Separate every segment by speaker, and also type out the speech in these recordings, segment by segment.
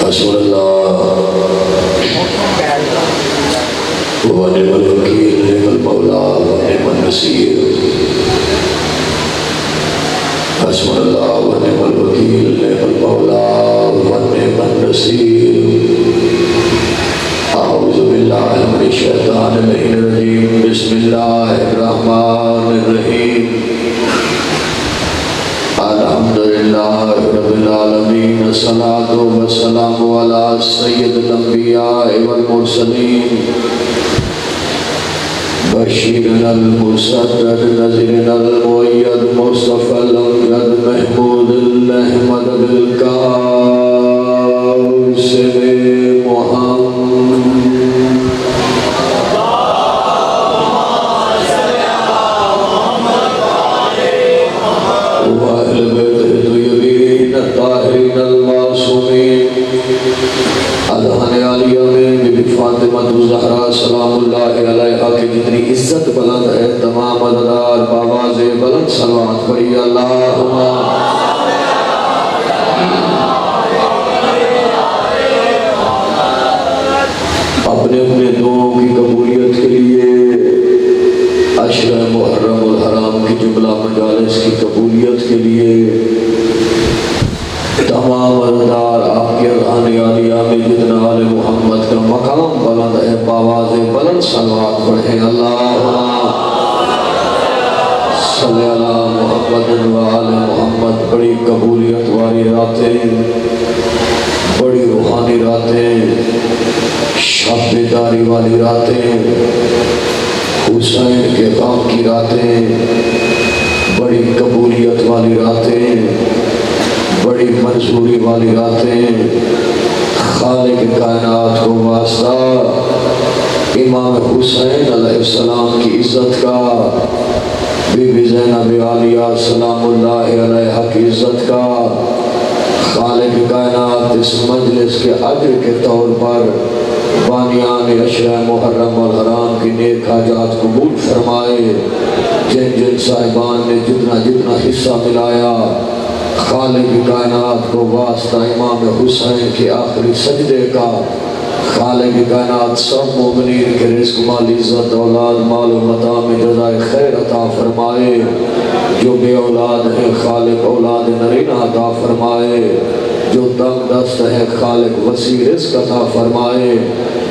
Speaker 1: حسبنا اللہ ونعم الوکیل نعم المولا ونعم النصیر حسبنا اللہ ونعم الوکیل نعم المولا ونعم النصیر اعوذ باللہ من الشیطان الرجیم بسم اللہ الرحمن الرحیم الحمدللہ رب العالمین الصلاة والسلام علی سید الانبیاء والمرسلین بشیرنا المصدق نذیرنا المؤید مصطفی الامجد محمود الاحمد بالکاسر محمد وأهل بيته الطيبين الطاهرين المعصومين الحن علی میں بی فاطمہ الزہرا سلام اللہ علیہا کی جتنی عزت بلند ہے تمام عددار بآواز بلند صلوات پڑھی اللہم اپنے اپنے دعاؤں کی قبولیت کے لیے عشر محرم الحرام کی جملہ مجالس کی قبولیت کے لیے تمام عددار آپ کے ارحان عالیہ میں جتنا آل محمد کا مقام بلند ہے بآواز بلند صلوات پڑھیں اللہم صلی اللہ محمد و آل محمد بڑی قبولیت والی راتیں بڑی روحانی راتیں شب بیداری والی راتیں حسین کے غم کی راتیں بڑی قبولیت والی راتیں بڑی منظوری والی راتیں خالق کائنات کو واسطہ امام حسین علیہ السلام کی عزت کا بی بی زینب عالیہ سلام اللہ علیہ کی عزت کا خالق کائنات اس مجلس کے اجر کے طور پر بانیان عشر محرم والحرام کی نیک حاجات قبول فرمائے جن جن صاحبان نے جتنا جتنا حصہ ملایا خالق کائنات کو واسطہ امام حسین کے آخری سجدے کا خالق کائنات سب مومنین کے رزق مال عزت اولاد مال و متاع میں جزائے خیر عطا فرمائے جو بے اولاد ہیں خالق اولاد نرینہ عطا فرمائے جو تنگ دست ہے خالق وسیع رزق عطا فرمائے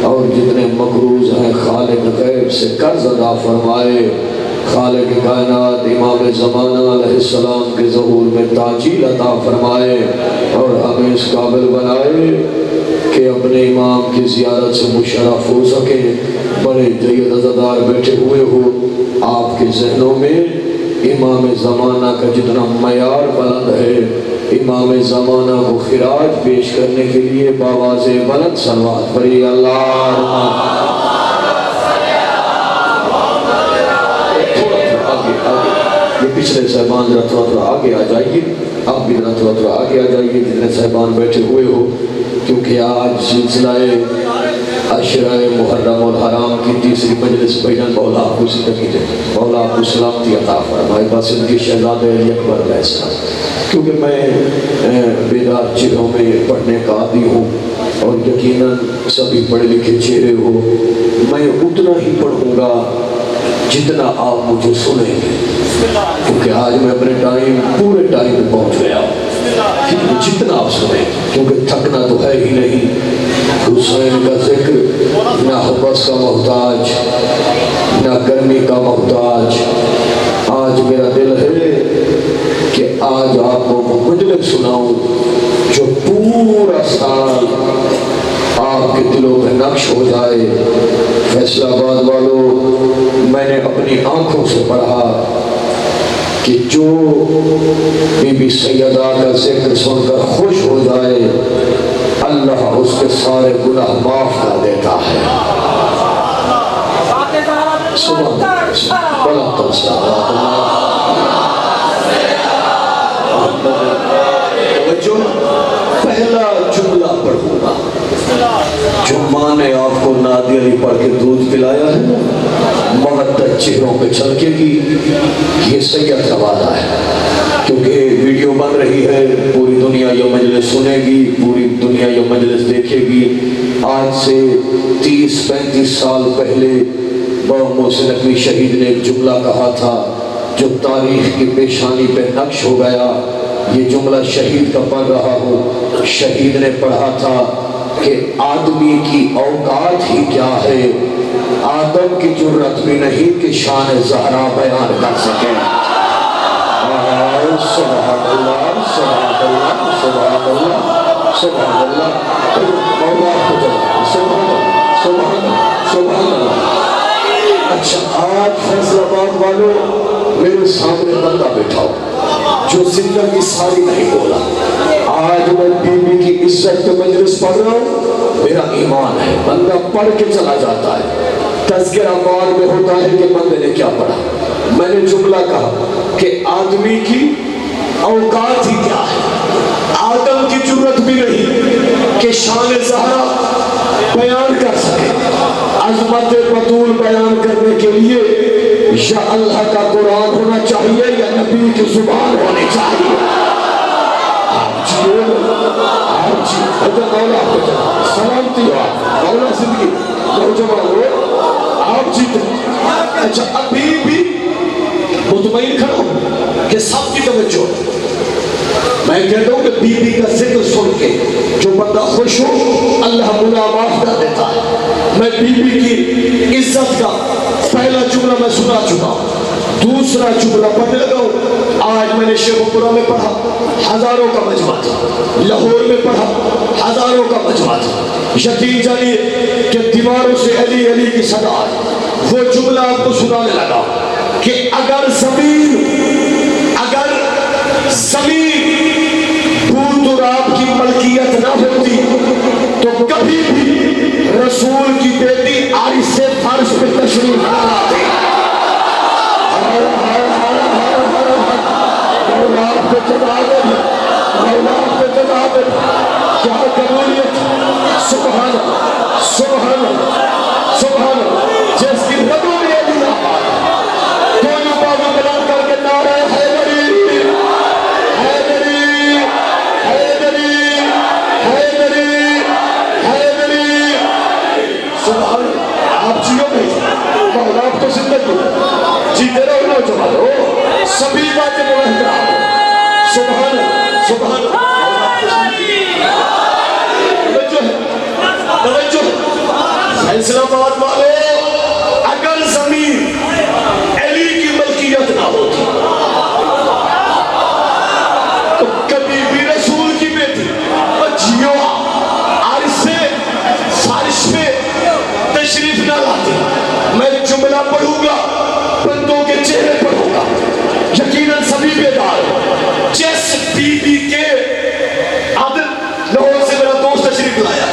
Speaker 1: اور جتنے مقروض ہیں خالق غیب سے قرض عطا فرمائے خالق کائنات امام زمانہ علیہ السلام کے ظہور میں تاجیل عطا فرمائے اور ہمیں اس قابل بنائے کہ اپنے امام کی زیارت سے مشرف ہو سکے بڑے جید عزادار بیٹھے ہوئے ہو آپ کے ذہنوں میں امام زمانہ کا جتنا معیار بلند ہے امام زمانہ کو خراج پیش کرنے کے لیے بآواز بلند صلوات پڑھی اللہ یہ پچھلے صاحبان ذرا تھوڑا آگے آ جائیے آپ بھی ذرا تھوڑا آگے آ جائیے جتنے صاحبان بیٹھے ہوئے ہو کیونکہ آج سلسلہ عشرہ محرم الحرام کی تیسری مجلس بیان مولا آپ کو زندگی دے مولا آپ کو سلامتی عطا فرمائے بس ان کی شہزادہ علی اکبر علیہ السلام کیونکہ میں بیدار چہروں میں پڑھنے کا عادی ہوں اور یقیناً سبھی پڑھے لکھے چہرے ہو میں اتنا ہی پڑھوں گا جتنا آپ مجھے سنیں گے کیونکہ آج میں اپنے پورے ٹائم میں پہنچ گیا جتنا آپ سنیں کیونکہ تھکنا تو ہے ہی نہیں حسین کا ذکر نہ حبس کا محتاج نہ گرمی کا محتاج آج میرا دل ہے کہ آج آپ کو مجلس سناؤں جو پورا سال آپ کے دلوں میں نقش ہو جائے فیصل آباد والوں میں نے اپنی آنکھوں سے پڑھا کہ جو بی بی سیدہ کا ذکر سن کر خوش ہو جائے اللہ اس کے سارے گناہ معاف کر دیتا ہے جو پہلا جملہ پڑھوں گا جو ماں نے آپ کو نادی علی پڑھ کے دودھ پلایا ہے محبت چہروں پہ چھلکے گی یہ سید کا وعدہ ہے کیونکہ ویڈیو بن رہی ہے پوری دنیا یہ مجلس سنے گی پوری دنیا یہ مجلس آج سے 30-35 سال پہلے بابا محسن نقوی شہید نے ایک جملہ کہا تھا جو تاریخ کی پیشانی پہ نقش ہو گیا. یہ جملہ شہید کا پڑھ رہا ہوں. شہید نے پڑھا تھا کہ آدمی کی اوقات ہی کیا ہے، آدم کی جرت بھی نہیں کہ شان زہرا بیان کر سکے. سبحان اللہ سبحان اللہ سبحان اللہ سبحان اللہ. مولا کو جلال سبحان اللہ سبحان اللہ سبحان اللہ. اچھا آج فیصل آباد والوں میرے سامنے بندہ بیٹھا ہو جو زندگی ساری نہیں بولا. آج میں بی بی کی عزت کے مجلس پڑھ رہا ہوں، میرا ایمان ہے. بندہ پڑھ کے چلا جاتا ہے، تذکرہ بعد میں ہوتا ہے کہ بندے نے کیا پڑھا. میں نے جملہ کہا کہ آدمی کی اوقات ہی کیا ہے، آدم کی جرت بھی نہیں کہ شان زہرا بیان کر سکے. عظمت بطول بیان کرنے کے لیے یا اللہ کا قرآن ہونا چاہیے یا نبی کی زبان ہونی چاہیے. آپ جی مولا سلامتی ہو، مولا زندگی نوجوان ہو، آپ جیتے. اچھا ابھی بھی مطمئن کھڑا ہوں کہ سب کی توجہ. میں کہتا ہوں کہ بی بی کا ذکر سن کے جو بندہ خوش ہو اللہ گناہ معاف کر دیتا ہے. میں بی بی کی عزت کا پہلا جملہ میں سنا چکا ہوں. دوسرا جملہ پڑھنے لگا ہوں. آج میں نے شیخ پورہ میں پڑھا، ہزاروں کا مجمع تھا. لاہور میں پڑھا، ہزاروں کا مجمع تھا. یقین جانیے کہ دیواروں سے علی علی کی صدا آئی. وہ جملہ آپ کو سنانے لگا کہ اگر زمین بھوت اور آپ کی ملکیت نہ ہوتی تو کبھی بھی رسول کی بیٹی عارض سے فرش پہ تشریف نہ لاتی. اولاد پہ جنابت، اولاد پہ جنابت، کیا قبولیت. سبحان اللہ سبحان اللہ سبحان اللہ. جس کی رگوں میں علی آباد دونوں بازو بلند کر کے نعرہ حیدری حیدری حیدری حیدری حیدری. سبحان اللہ. آپ جیو نہیں مولا، آپ تو زندگی جیتے رہو نوجوان ہو، سبھی باتیں بلند کرو. سبحان اللہ سبحان اللہ. توجہ فیصل آباد والے، اگر زمین علی کی ملکیت نہ ہوتی تو کبھی بھی رسول کی بیٹی جیو عارض سے فارش پہ تشریف نہ لاتی. میں جملہ پڑھوں گا، بندوں کے چہرے پڑھوں گا، یقیناً سبھی بیدار. جس بی بی کے عادت لاہور سے میرا دوست تشریف لایا،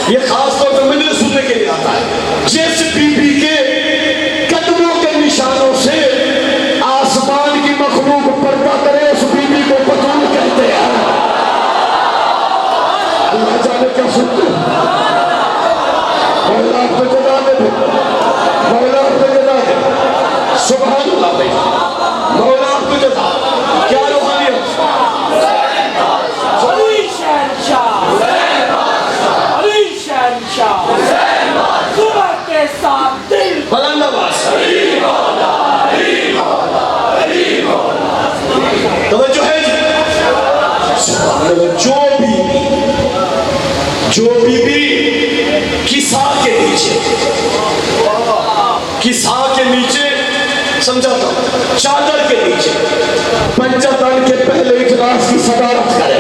Speaker 1: یہ خاص طور پر مجلس سننے کے لیے آتا ہے. جس بی بی کے قدموں کے نشانوں سے آسمان کی مخلوق پردہ کرے اس بی بی کو بطول کہتے ہیں. اللہ جانے کیا سنتے ہیں. مولا پہ جدا دے، مولا پہ جدا دے. سبحان اللہ بھائی، مولا پہ جدا. کیا روحانیت. بلند آواز. توجہ ہے جو بی بی کسا کے نیچے سمجھاتا ہوں، چادر کے نیچے پنجتن کے پہلے اجلاس کی صدارت کرے.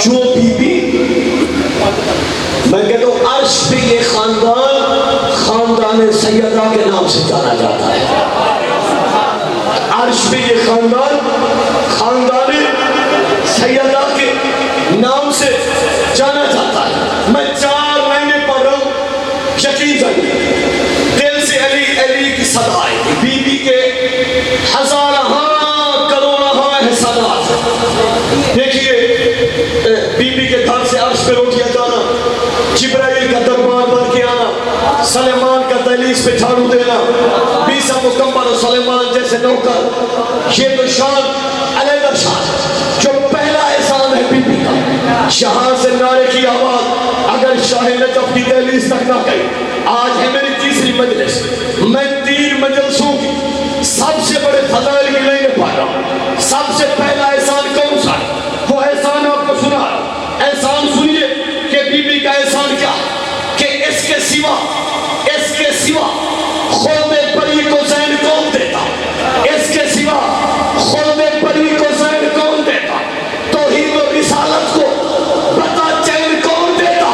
Speaker 1: جو بی بی، میں کہتا ہوں عرش پہ یہ خاندان سیدہ کے نام سے جانا جاتا ہے. عرش پہ یہ خاندان سیدہ کے نام سے جانا جاتا ہے. میں 4 مہینے پڑھ رہا ہوں، یقین جانیے دل سے علی علی کی صدا آئی. بی بی کے ہزارہ کروڑہ احسانات. دیکھیے بی بی کے گھر سے عرش پہ روٹیاں جانا، جبرائیل کا دربار بن کے آنا، سلیمان کا دہلیز پہ جھاڑو دینا، بیسا مکمل سلیمان جیسے نوکر. یہ تو شان علی ارشاد جو پہلا احسان ہے بی بی کا، یہاں سے نعرے کی آواز اگر شاہ نجف کی دہلیز تک نہ گئی۔ آج ہے میری تیسری مجلس، میں 3 مجلسوں کی سب سے بڑے فضائل کی لائنیں پڑھ رہا ہوں۔ سب سے پہلا احسان کون سا ہے؟ وہ احسان آپ کو سنا رہا ہوں۔ احسان سنیے کہ بی بی کا احسان کیا کہ اس کے سوا خود پری کو زین کون دیتا؟ اس کے سوا خود پری کو زین کون دیتا؟ توحید و رسالت کو بتا چین کون دیتا؟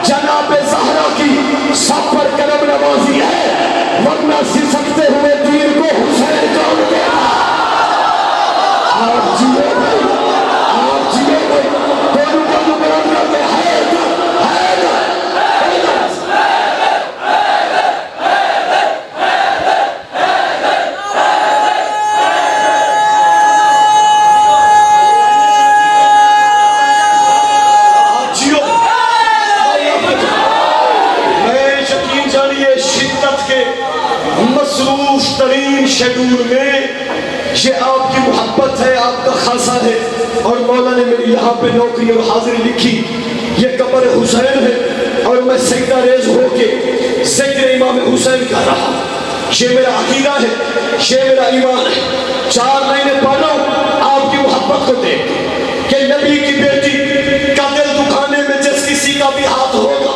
Speaker 1: جناب زہرا کی سب پر کرم نوازی ہے، ورنہ سسکتے ہوئے دین کو حسین کون دیتا؟ آپ جیے بھائی، آپ جیے بھائی، دونوں کو برابر کرتے ہیں۔ شیڈول میں یہ آپ کی محبت ہے، آپ کا خاصہ ہے، اور مولا نے میری یہاں پہ نوکری اور حاضری لکھی۔ یہ قبر حسین ہے اور میں سجدہ ریز ہو کے ذکر امام حسین کر رہا ہوں۔ یہ میرا عقیدہ ہے، یہ میرا ایمان ہے۔ 4 لائنیں پڑھ رہا ہوں آپ کی محبت کو دیکھ کہ نبی کی بیٹی کا دل دکھانے میں جس کسی کا بھی ہاتھ ہوگا،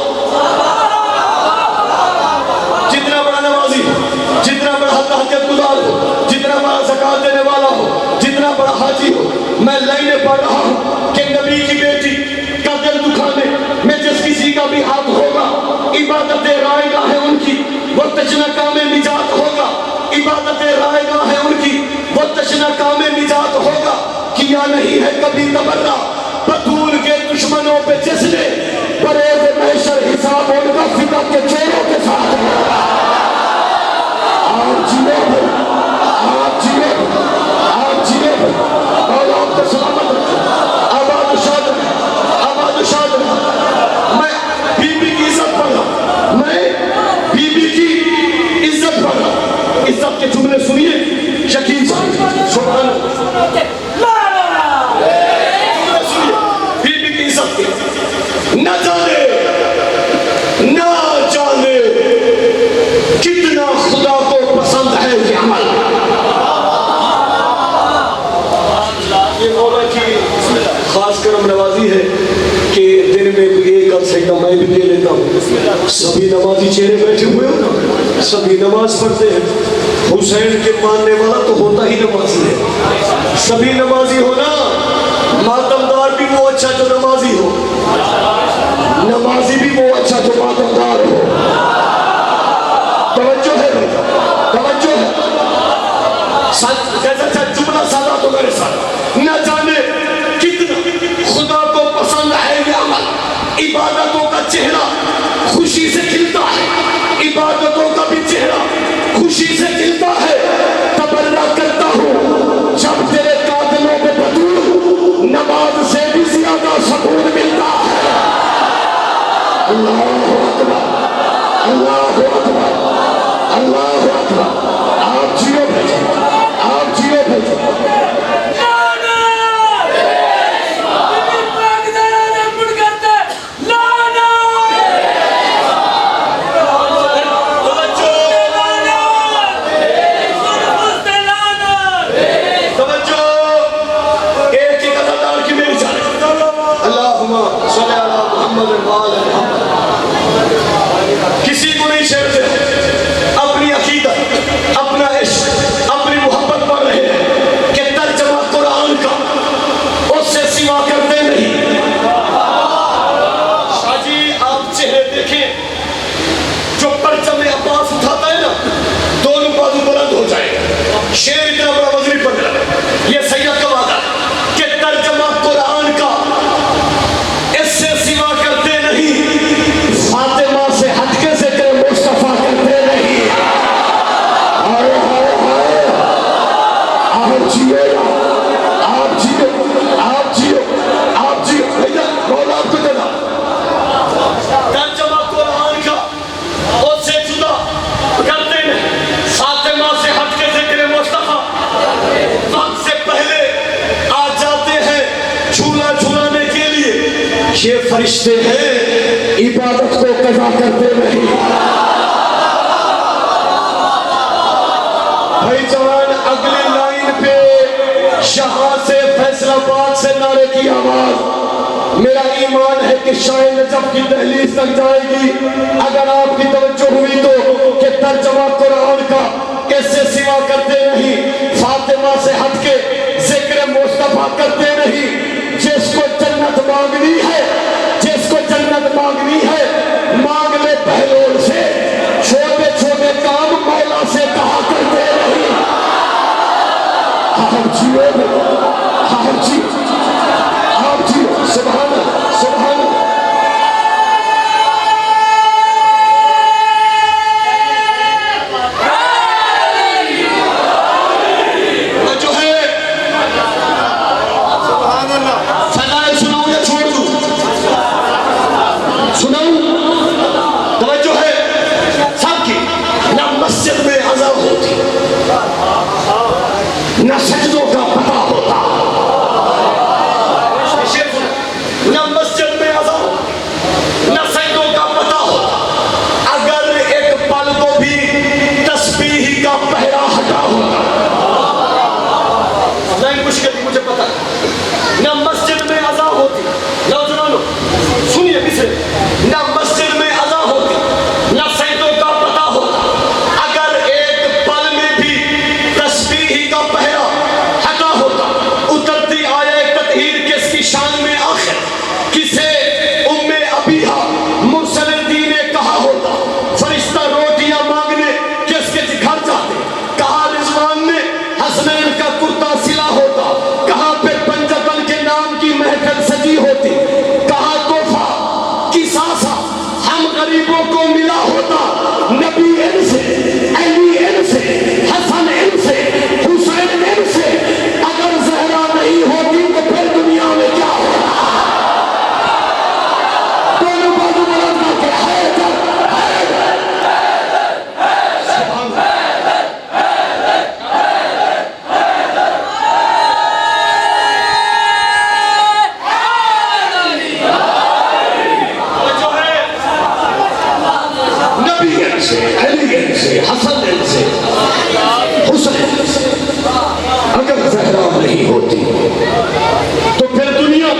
Speaker 1: جتنا بڑا نمازی ہو، جتنا بڑا تہجد گزار ہو، جتنا بڑا زکات دینے والا ہو، جتنا بڑا حاجی ہو، میں لائنیں پڑھ رہا ہوں کہ نبی کی بیٹی کا دل دکھانے میں جس کسی کا بھی ہاتھ ہوگا، عبادت رائے گاہ ہے ان کی، وہ تشنہ کام نجات ہوگا۔ عبادت رائے گاہ ہے ان کی، وہ تشنہ کام نجات ہوگا۔ کیا نہیں ہے کبھی تبرہ بطول کے دشمنوں پہ جس نے، پریز محشر حساب ان کا فقہ کے چوروں کے ساتھ ہوگا۔ آپ جیے بھائی، آپ جیے بھائی، آپ جیے بھائی، اور آپ کو سلامت رکھیں، آباد و شاد رکھیں، آباد و شاد رکھیں۔ میں بی بی کی عزت پڑھ رہا ہوں، میں بی بی کی عزت پڑھ رہا ہوں۔ عزت کے جملے سنیے شکیل صاحب، سبحان اللہ، سنیے بی بی کی عزت کے۔ نہ جانے کتنا خدا کو پسند ہے یہ عمل۔ یہ مولا کی خاص کرم نوازی ہے کہ دن میں ایک عرصے کا میں بھی دے لیتا ہوں۔ سبھی نمازی چہرے بیٹھے ہوئے ہو نا، سبھی نماز پڑھتے ہیں۔ حسین کے ماننے والا تو ہوتا ہی نمازی ہے۔ سبھی نمازی ہو نا، ماتمدار بھی وہ اچھا جو نمازی ہو، نمازی بھی وہ اچھا جو ماتمدار ہو۔ توجہ ہے بھائی، توجہ ہے۔ جیسا جملہ سادہ تو میرے ساتھ، نہ جانے کتنا خدا کو پسند ہے یہ عمل۔ عبادتوں کا چہرہ خوشی سے کھلتا ہے، عبادتوں کا بھی چہرہ خوشی سے کھلتا ہے۔ تبرہ کرتا ہوں جب تیرے قاتلوں پہ بطول نماز سے بھی زیادہ سکون ملتا ہے۔ اللہ اکبر، اللہ اکبر، اللہ اکبر۔ آپ جیو بھیجو، آپ جیو بھیجو۔ کسی کو نہیں چھیڑتے، اپنی عقیدت، اپنا عشق، اپنی محبت پڑھ رہے ہیں کہ ترجمہ قرآن کا اس سے سوا کرتے نہیں۔ شاہ جی آپ چہرے دیکھیں، جو پرچم عباس اٹھاتا ہے نا، دونوں بازو بلند ہو جائے گا۔ شیر اتنا بڑا وزیر پڑھ رہا ہے، یہ سید کا وعدہ کہ ترجمہ قرآن کا اس سے سوا کرتے نہیں، فاطمہ سے ہٹ کے ذکر مصطفیٰ کرتے نہیں۔ آئے آئے آئے، آپ جیے، آپ جیے، آپ جیے، آپ جیے۔ بھئیہ مولا آپ کو دینا ترجمہ قرآن کا اس سے جدا کرتے نہیں، فاطمہ سے ہٹ کے ذکر مصطفیٰ۔ وقت سے پہلے یہ فرشتے ہیں عبادت کو قضا کرتے نہیں. بھائی جان اگلی لائن پہ یہاں سے فیصل آباد سے نعرے کی آواز. میرا ایمان ہے کہ شاہ نجف کی دہلیز تک جائے گی اگر آپ کی توجہ ہوئی تو کہ ترجمہ قرآن کا اس سے سوا کرتے نہیں, فاطمہ سے ہٹ کے ذکر مصطفیٰ کرتے نہیں. جس کو جنت مانگنی ہے, جس کو جنت مانگنی ہے, مانگ لے بہلول سے. چھوٹے چھوٹے کام مولا سے کہا کرتے نہیں. آپ جیو, آپ جیو, آپ جیو. سبحان اللہ, سبحان اللہ. نہ سجدوں کا پتہ ہوتا, نہ مسجد میں اذان, نہ سجدوں کا پتہ ہوتا. اگر ایک پل کو بھی تسبیح کا پہرا ہٹا ہوتا, نہیں مشکل مجھے پتا, نہ مسجد میں اذان ہوتی. نوجوانوں سنیے کسے, نہ مسجد میں اذان ہوتی, نہ سجدوں کا پتہ ہوتا. اگر ایک پل میں بھی تسبیح کا پہرا اترتی آیا تطہیر کس کی شان میں آخر, کسے ام ابیہا مرسل دین نے کہا ہوتا. فرشتہ روٹیاں مانگنے کس کے گھر جاتے, کہا رضوان نے حسنین کا کرتا سلا ہوتا. کہاں پہ پنجتن کے نام کی محفل سجی ہوتی. کہاں توفہ کی ساسا ہم غریبوں کو ملا ہوتا. نبی ان سے, علی ان سے, حسن ان سے, حسین ان سے. اگر زہرا نہیں ہوتی تو پھر دنیا میں کیا ہوتا. دونوں بازو بلند کر کے حیدر, نبی ان سے, علی ان سے, حسن ان سے, حسین سے. اگر زہرا نہیں ہوتی تو پھر دنیا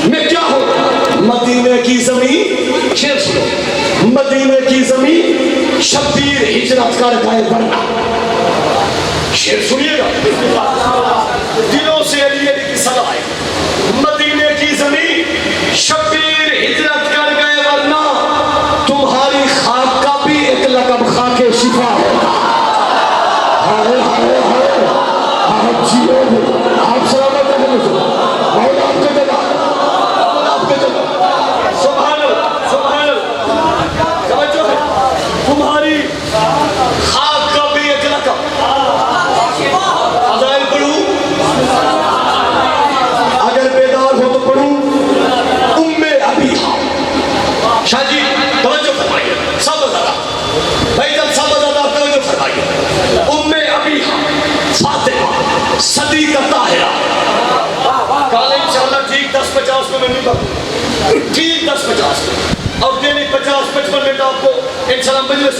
Speaker 1: میں کیا ہوتا. مدینے کی زمین, شیر سنو, مدینے کی زمین شبیر ہجرت کر گئے ورنہ. شیر سنیے گا, دلوں سے علی علی کی صدا ہے. مدینے کی زمین شبیر ہجرت کر گئے ورنہ تمہاری خاک کا بھی ایک لقب خاک شفا ہوتا. ہائے ہائے ہائے, آپ جیو, آپ سلامت رہے, مولا آپ کے جگہ, مولا آپ کے جگہ. سبحان اللہ, سبحان اللہ. توجہ ہے, تمہاری خاک کا بھی ایک لقب. فضائل پڑھوں, اگر بیدار ہو تو پڑھوں. ام ابیہا, شاہ جی توجہ فرمائیے, سب زیادہ بھائی جب سب زیادہ توجہ فرمائیے. ام ابیہا فاطمہ صدیقہ طاہرہ. کہا انشاءاللہ ٹھیک 10-50 کو میں نہیں پڑھوں, ٹھیک 10-50 کو, اور دینی 50-55 منٹ آپ کو انشاءاللہ مجلس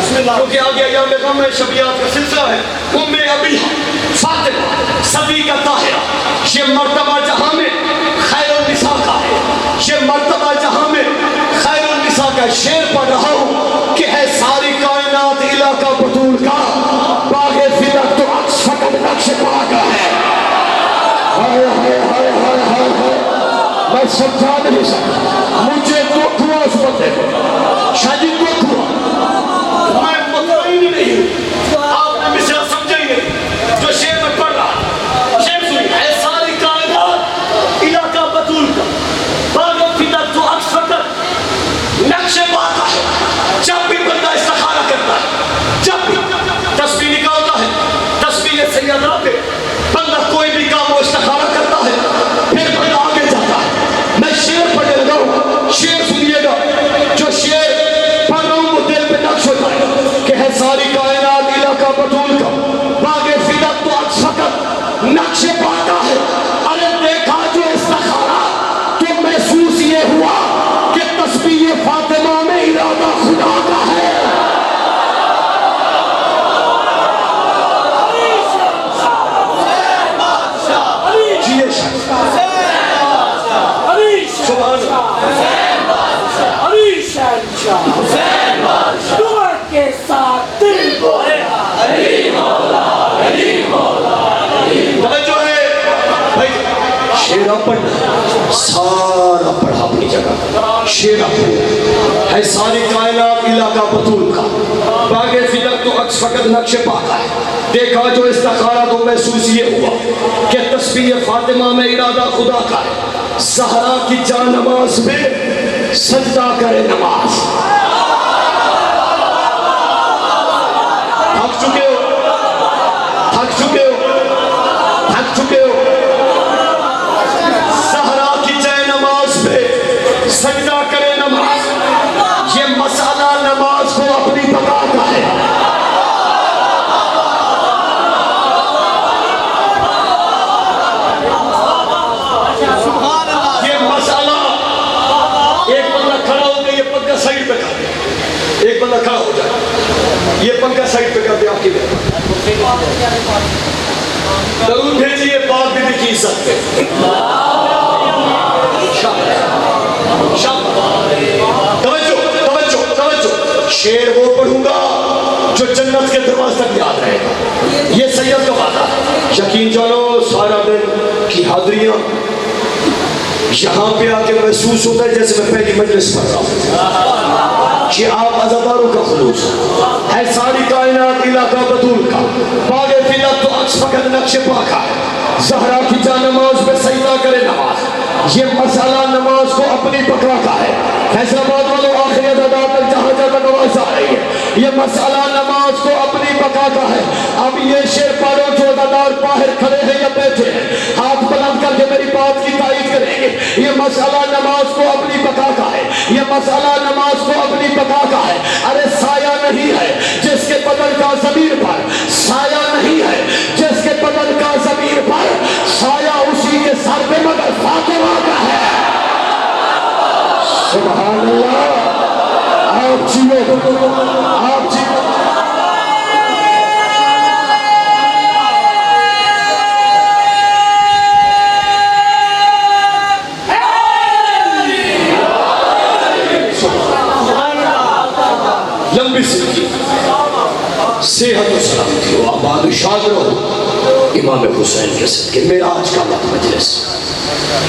Speaker 1: سنا, کیونکہ آگے ایام غم ہے, شبیات کا سلسلہ ہے. ام ابیہا فاطمہ صدیقہ طاہرہ, یہ مرتبہ جہاں میں خیر النساء کا ہے, یہ مرتبہ جہاں میں خیر النساء کا. شعر پڑھ رہا ہوں کہ ہے ساری کائنات علاقہ بطول کا, باغ فلک تو عکس فقط نقش پا کا ہے. ہائے ہائے ہائے ہائے ہائے ہائے, میں سمجھا نہیں سکتا, مجھے دکھ ہوا اس بندے کو. شاہ جی دکھ ہوا, میں مطمئن نہیں ہوں. آپ نے مصرع سمجھیں گے جو شعر میں پڑھ رہا. شعر سنی, ہے ساری کائنات علاقہ بطول کا, باغ فلک تو عکس فقط نقش پا کا ہے. جب بھی بندہ استخارہ کرتا ہے, جب بھی تسبیح نکالتا ہے, تسبیح سیدہ پہ بندہ کوئی بھی کام وہ استخارہ کرتا ہے, پھر بندہ آگے جاتا ہے. میں شعر پڑھنے لگا ہوں, شعر سنیے گا. جو شعر پڑھنا ہے، سارا پڑھا اپنی جگہ، شیر اپنا ہے ساری کائنات علاقہ بطول کا، باغ فلک تو عکس فقط نقش پاکا ہے، دیکھا جو استخارہ تو محسوس یہ ہوا کہ تسبیح فاطمہ میں ارادہ خدا کا ہے، زہرا کی جان نماز میں سجدہ کرے نماز۔ تھک چکے ہو، تھک چکے ہو، تھک چکے ہو، زہرا کی جائے نماز پہ سجدہ کرے نماز، یہ مسئلہ نماز کو اپنی بقا کا ہے۔ یہ مسئلہ ایک بندہ کھڑا ہو کے یہ پنکھا سائیڈ پہ کر دے، ایک بندہ کھڑا ہو جائے، یہ پنکھا سائیڈ پہ کر دے آپ کی بات، درود بھیجیے بات بھی کی عزت پہ۔ توجہ، شعر وہ پڑھوں گا جو جنت کے دروازے تک یاد رہے گا، یہ سید کا وعدہ ہے۔ یقین جانو سارا دن کی حاضریاں یہاں پہ آ کے محسوس ہوتا ہے جیسے میں پہلی مجلس پڑھ رہا ہوں، کہ آپ عزاداروں کا خلوص ہے ساری کائنات علاقہ بطول کا، باغ فلک تو عکس فقط نقش پاکا ہے، زہرا کی جان نماز میں سجدہ کرے نماز، یہ مسئلہ نماز کو اپنی بقا کا ہے۔ فیصل آباد والوں آخری عددات تک جہاں جہاں نماز آ رہی ہے، یہ مسئلہ نماز کو اپنی بقا کا ہے۔ اب یہ شعر پڑھو جو عددار باہر کھڑے ہیں یا بیٹھے ہیں، ہاتھ بلند کر کے میری بات کی تائید کریں گے۔ یہ مسئلہ نماز کو اپنی بقا کا ہے، یہ مسئلہ نماز کو اپنی بقا کا ہے۔ ارے سایہ نہیں ہے جس کے بدن کا ضمیر پر، سایہ نہیں ہے جس کے بدن کا ضمیر پر، سایہ اسی کے سر پہ مگر فاطمہ کا ہے۔ سبحان اللہ، آپ جیو، آپ جیو۔ لمبی زندگی، صحت و سلامتی ہو، آباد و شاد رہو امام حسین کے صدقے۔ میرا آج کا وقت مجلس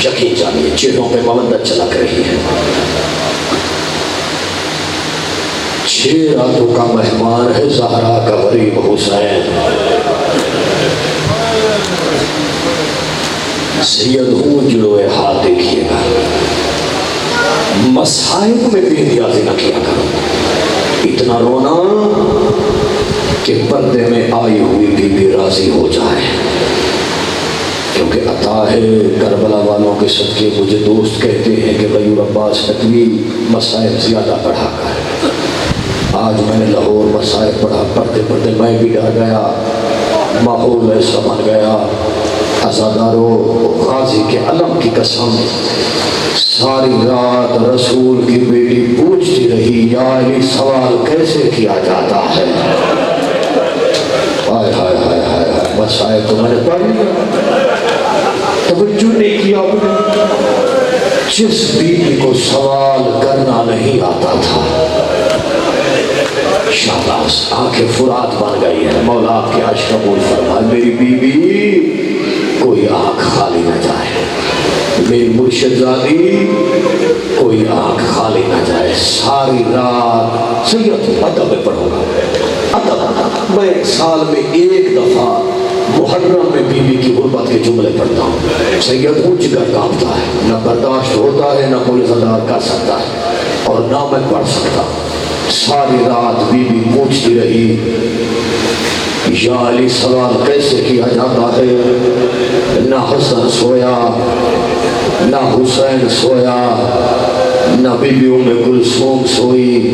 Speaker 1: یقین جانیے چہروں پہ مودت چلک رہی ہے۔ 6 راتوں کا مہمان ہے زہرا کا غریب حسین، سید ہوں جلوے ہاتھ دیکھیے گا، مصائب میں بے نیازی نہ کیا کرو، اتنا رونا کہ پردے میں آئی ہوئی بی بی راضی ہو جائے، کیونکہ عطا ہے کربلا والوں کے صدقے۔ مجھے دوست کہتے ہیں کہ غیور عباس نقوی مصائب زیادہ پڑھا کر، آج میں نے لاہور مصائب پڑھا، پڑھتے پڑھتے میں بھی ڈر گیا، ماحول ایسا بن گیا۔ عزادارو غازی کے علم کی قسم، ساری رات رسول کی بیٹی پوچھتی رہی یا علی سوال کیسے کیا جاتا ہے؟ ہائے ہائے ہائے ہائے ہائے، مصائب تو میں نے پڑھ لیا، توجہ نہیں کیا آپ نے۔ جس بیٹی کو سوال کرنا نہیں آتا تھا، شاباش، آنکھیں فرات بن گئی ہے، مولا آپ کے عرش قبول فرمائے۔ میری بیوی کوئی آنکھ خالی نہ جائے، میری مرشد زادی کوئی آنکھ خالی نہ جائے، ساری رات سید ادب میں پڑھوں گا، ادب میں سال میں 1 دفعہ محرم میں بیوی کی غربت کے جملے پڑھتا ہوں۔ سید ہوں جگر کانپتا ہے، نہ برداشت ہوتا ہے، نہ کوئی عزادار کر سکتا ہے، اور نہ میں پڑھ سکتا۔ ساری رات بیوی پوچھتی رہی یا علی سوال کیسے کیا جاتا ہے؟ نہ حسن سویا، نہ حسین سویا، نہ بی بی ام کلثوم سوئی،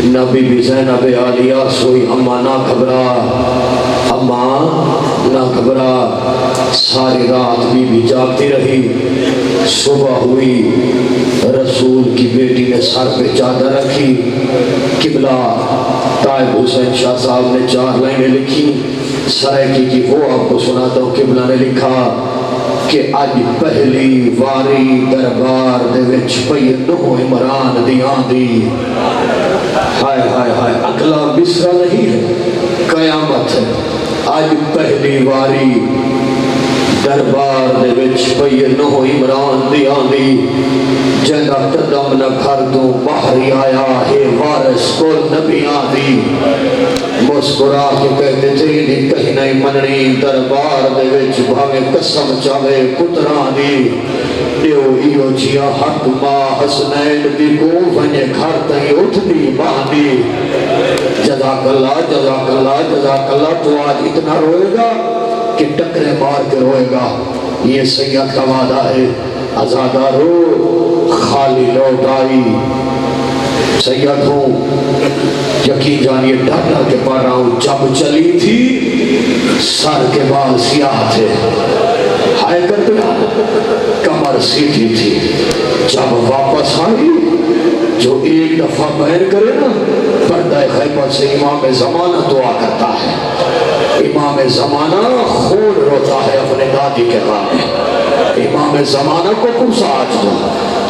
Speaker 1: نہ بی بی زینب عالیہ سوئی۔ اماں نہ گھبرا، اماں نہ گھبرا۔ ساری رات بی بی جاگتی رہی، صبح ہوئی، رسول کی بیٹی نے سر پہ چادر رکھی، قبلہ طائب حسین شاہ صاحب نے 4 لائنیں لکھی، سرائکی کی وہ آپ کو سناتا ہوں۔ قبلہ نے لکھا کہ اج پہلی واری دربار دے وچ پئی نو عمران دیاں دی۔ ہائے ہائے ہائے، اگلا مصرع نہیں ہے، قیامت ہے۔ اج پہلی واری دربار دربار دے وچ پئی نو عمران دی آندی جنہ قدم نہ گھر تو باہر آیا ہے وارث کو نبیاں دی مسکرا کے کہتے تھے نہیں کہیں نہیں مننی دربار دے وچ بھاوے قسم چاہے پتراں دی دیو ایو جیا حق ماں حسنین دی کو ونجے گھر تائیں اٹھ دی باندی جزاک اللہ جزاک اللہ جزاک اللہ تو آج اتنا روئے گا کہ ٹکرے مار کے روئے گا یہ سید کا وعدہ ہے آزادہ رو خالی لوٹ آئی سید ہوں یقین جانیے ڈر ڈر کے پڑھ رہا ہوں جب چلی تھی سر کے بال سیاہ تھے ہائے کر دیا کمر سیدھی تھی جب واپس آئی جو ایک دفعہ بیان کرے نا پردہ خیبر سے امام زمانہ دعا کرتا ہے امام زمانہ خون روتا ہے اپنے دادی کے غم میں امام زمانہ کو پوچھا آج دو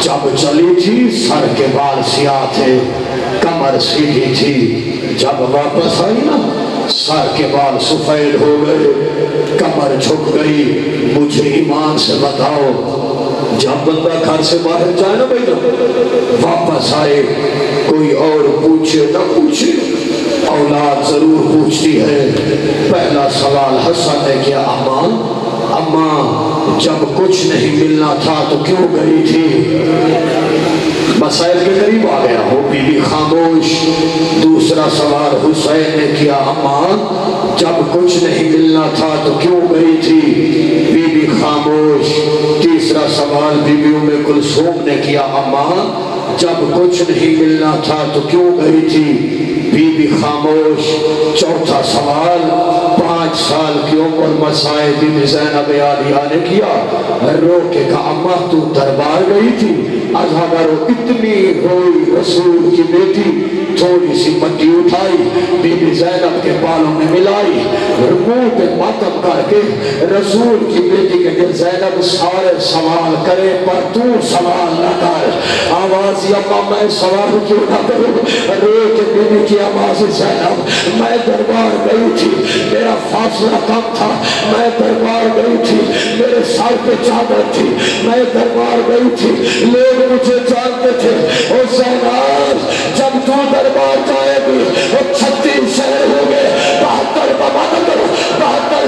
Speaker 1: جب چلی تھی سر کے بال سیاہ تھے کمر سیدھی تھی جب واپس آئی نا سر کے بال سفید ہو گئے کمر جھک گئی مجھے ایمان سے بتاؤ جب بندہ گھر سے باہر جائے نا بھائی واپس آئے کوئی اور پوچھے نہ پوچھے اولاد ضرور پوچھتی ہے پہلا سوال حسن نے کیا اماں جب کچھ نہیں ملنا تھا تو کیوں گئی تھی مسائل کے قریب آ گیا ہو بی بی خاموش دوسرا سوال حسین نے کیا اماں جب کچھ نہیں ملنا تھا تو کیوں گئی تھی بی بی خاموش تیسرا سوال بی بی ام کلثوم نے کیا اماں جب کچھ نہیں ملنا تھا تو کیوں گئی تھی بی بی خاموش چوتھا سوال 5 سال کی عمر مسائل بی بی زینب عالیہ نے کیا رو کے کہا اماں تو دربار گئی تھی اگر اتنی روئی رسول کی بیٹی تھوڑی سی مٹی اٹھائی بی بی زینب کے بالوں میں ملائی منہ پہ ماتم کر کے رسول کی بیٹی کے کہ زینب سارے سوال کرے پر تو سوال نہ کر آواز اماں میں سوال کیوں نہ کروں رو کے بی بی کی آواز زینب میں دربار گئی تھی میرا فاصلہ کم تھا میں دربار گئی تھی میرے سر پہ چادر تھی میں دربار گئی تھی لوگ مجھے جانتے تھے او زینب جب تو دربار جائے گی وہ 36 شہر ہوں گے 72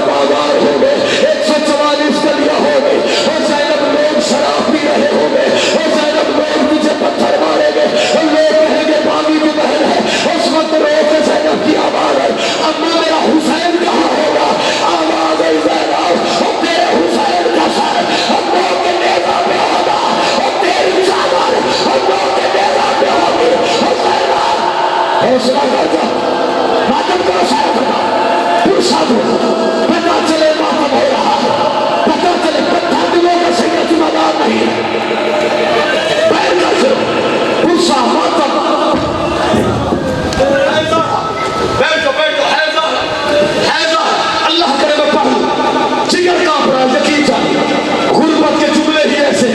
Speaker 1: بازار ہوں گے 144 گلیاں ہوں گے اور زینب لوگ شراب پی رہے ہوں گے اور زینب لوگ تجھے پتھر مارے گے اور لوگ کہیں گے پانی کی بہن ہے اس وقت رو کے زینب کی آواز ہے اما میرا حسین کہاں ہوگا آواز ہے زینب اور تیرے حسین کا سر ہم لوگ کے نیزہ پہ ہوگا اور تیری چادر ہم لوگ کے نیزہ پہ ہوگی حسین حوصلہ کر جا ماتم کرو شاید پوچھا دو پتا چلے ماتم ہو رہا ہے پتا چلے پتہ دلوں کا سید ذمہ دار نہیں ہے بہر کر جو پوچھا ماتم بیٹھو حیضہ اللہ کرے میں پڑھوں جگر کام رہا یقین جائے غربت کے جملے ہی ایسے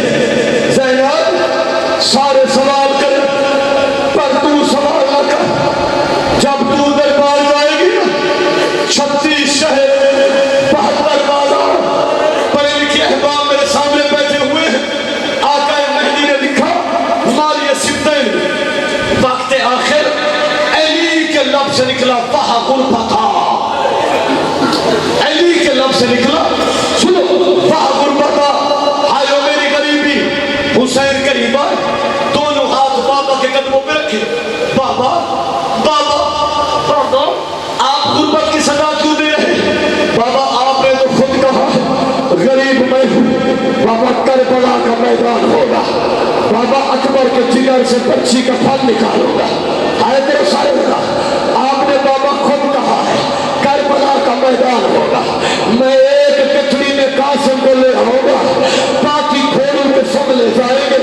Speaker 1: زینب سارے سوال کرے پر تو سوال نہ کر جب تو دربار جائے گی 36 شہر 72 بازار پڑھے لکھے احباب میرے سامنے بیٹھے ہوئے ہیں آقا مہدی نے لکھا مالی سبتین وقت آخر علی کے لب سے نکلا وہاں غربتا علی کے لب سے نکلا سنو وہاں غربتا ہائیو میری غریبی حسین قریب آئے دونوں ہاتھ بابا کے قدموں پہ رکھے بابا بابا بابا آپ غربت کی سزا کیوں دے رہے بابا آپ نے تو خود کہا غریب میں ہوں بابا کربلا کا میدان ہوگا بابا اکبر کے جگر سے بچی کا پھل نکالوں گا آئے تیرے سارے ہوگا آپ نے بابا خود کہا ہے کربلا کا میدان ہوگا میں ایک کچھڑی میں قاسم کو لے آؤں گا باقی گھوڑوں کے سب لے جائیں گے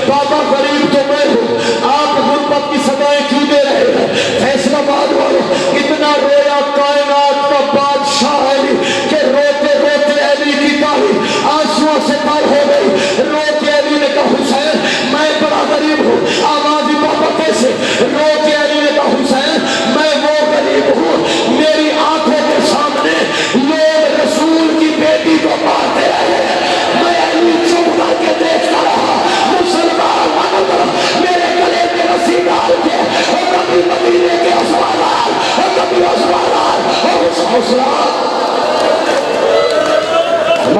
Speaker 1: بابا غریب تو میں ہوں آپ غربت کی سزائیں کیوں دے رہے ہیں فیصلہ باد والوں اتنا رویا کائنات کا بادشاہ علی کہ روتے روتے علی کی داڑھی آنسوؤں سے تر ہو گئی روتے علی نے کہا حسین میں بڑا غریب ہوں آواز بابا کیسے رو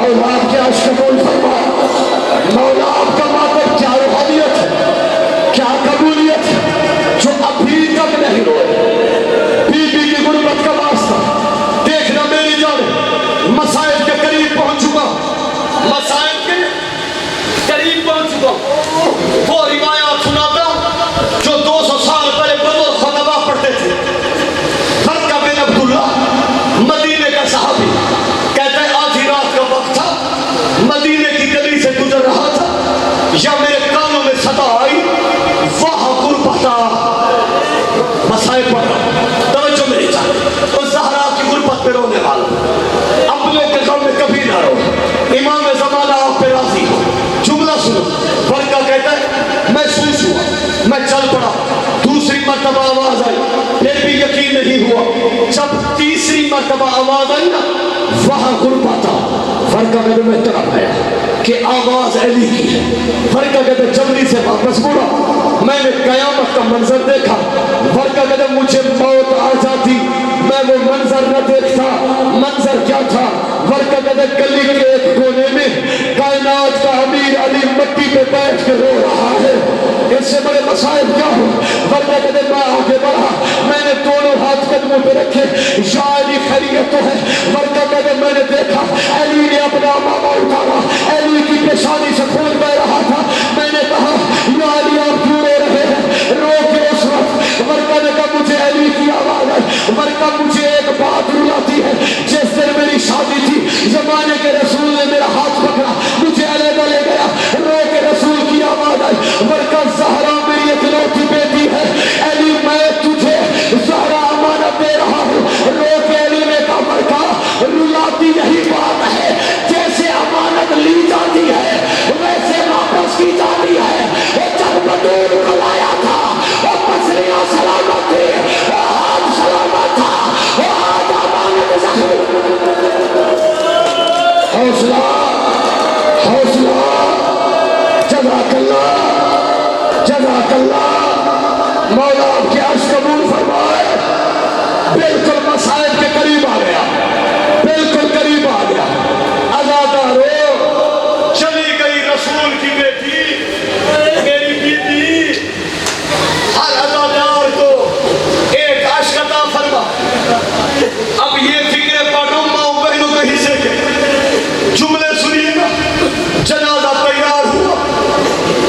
Speaker 1: مولا آپ کے عرش قبول فرمائے۔ مولا آپ کا ماتم کیا روحانیت ہے، کیا قبولیت ہے جو ابھی تک نہیں روئے۔ بی بی کی غربت کا واسطہ دیکھنا میری جان، مسائل کے قریب پہنچ چکا، مسائل کے قریب پہنچ چکا۔ وہ روایات سناتا جو 200 سال پہلے بدر خطبہ پڑھتے تھے۔ فرقہ بن عبداللہ مدینے کا صحابی کہتا ہے آدھی رات کا وقت تھا، مدینے کی گلی سے گزر رہا تھا، یا میرے کانوں میں صدا آئی وہاں غربت مسائل پڑھ رہا۔ توجہ میری جان، اس زہرا کی غربت پہ رونے والا، اپنے کے غم میں کبھی نہ رو، امام زمانہ آپ پہ راضی ہو۔ جملہ سنو، فرقہ کہتا ہے محسوس ہوا، میں چل پڑا، دوسری مرتبہ آواز آئی، پھر بھی یقین نہیں ہوا، جب تیسری مرتبہ آواز آئی نا وہاں غربت تھا۔ فرقہ کہتا میں طرف آیا کہ آواز علی کی ہے۔ فرقہ کہتا جلدی سے واپس مڑا، میں نے قیامت کا منظر دیکھا۔ فرقہ کہتا مجھے موت آ جاتی میں وہ منظر نہ دیکھتا۔ منظر کیا تھا؟ فرقہ کہتا گلی کے ایک کونے میں کائنات کا امیر علی مٹی پہ بیٹھ کے رو رہا ہے۔ اس سے بڑے مسائل کیا ہو؟ فرقہ کہتا میں آگے بڑھا، میں نے دونوں ہاتھ قدموں پہ رکھے، یا علی خیریت تو ہے؟ فرقہ کہتا میں نے دیکھا علی نے اپنا امامہ اتارا، علی کی پیشانی سے خون بہ رہا تھا۔ میں نے کہا یا علی آپ کیوں رو رہے ہیں؟ رو کے اس وقت فرقہ نے کہا مجھے علی کی آواز ہے۔ فرقہ مجھے ایک بات رلاتی ہے، جس دن میری شادی تھی زمانے کے رسول نے میرا ہاتھ پکڑا، مجھے علیحدہ لے گیا، رو کے رسول کی آواز آئی، فرقہ زہرا میری اکلوتی بیٹی ہے، علی میں تجھے زہرا امانت دے رہا ہوں۔ رو کے علی نے کہا فرقہ رلاتی یہی بات ہے، جیسے امانت لی جاتی ہے ویسے واپس کی جاتی ہے۔ وہ جب بدور کو لایا تھا وہ پسلیاں سلامت تھے، وہ ہاتھ سلامت تھا، وہ ہاتھ امانت زخم۔ حوصلہ حوصلہ، جزاک اللہ جزاک اللہ۔ مولا آپ کے عرش قبول فرمائے۔ بالکل مسائل کے قریب آ گیا، بالکل قریب آ گیا۔ عزادارو چلی گئی رسول کی بیٹی میری بی بی، ہر عزادار کو ایک عشق عطا فرما۔ اب یہ فکر پڑھو ماؤں بہنوں کے حصے کے جملے سنیے گا۔ جنازہ تیار ہوا،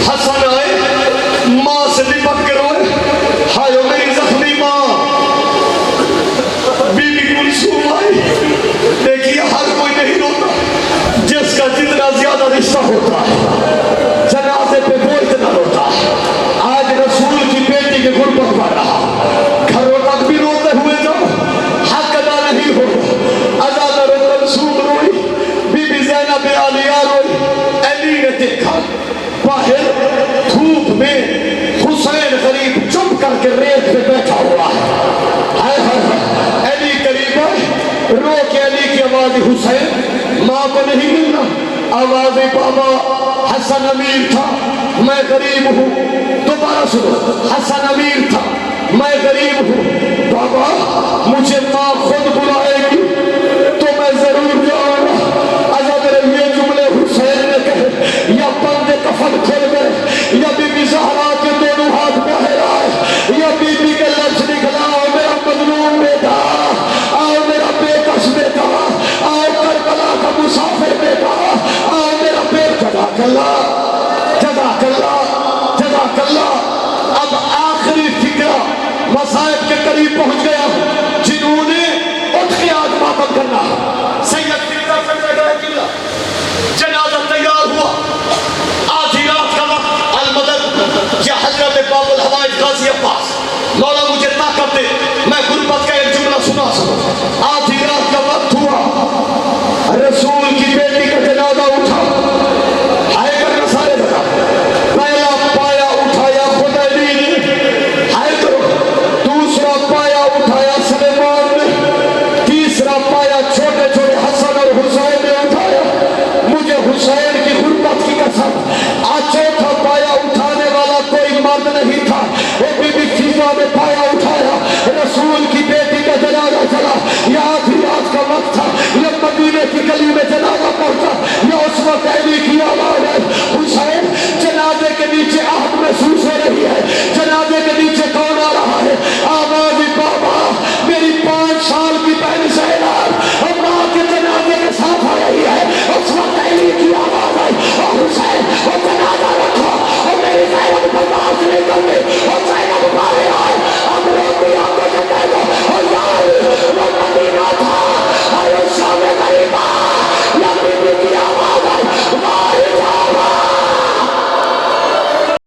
Speaker 1: حسن آئے، ماں سے لپٹ کے روئے، ہائے میری زخمی ماں۔ بی بی کلثوم آئی، دیکھیے ہر کوئی نہیں روتا، جس کا جتنا زیادہ رشتہ ہوتا ہے جنازے پہ وہ اتنا روتا ہے۔ آج رسول کی بیٹی کے غربت پا رہا، گھروں تک بھی روتے ہوئے جاؤ، حق ادا نہیں ہو۔ عزادہ کلثوم روئی، بی بی زینب عالیہ روئی۔ علی نے دیکھا باہر دھوپ میں حسین غریب چپ کر کے ریت پہ بیٹھا ہوا ہے۔ علی قریب آئے، رو کے علی کی آواز حسین، ماں کو نہیں ملنا؟ آواز بابا حسن امیر تھا میں غریب ہوں۔ دوبارہ سنو، حسن امیر تھا میں غریب ہوں، بابا مجھے ماں خود بلائے گی۔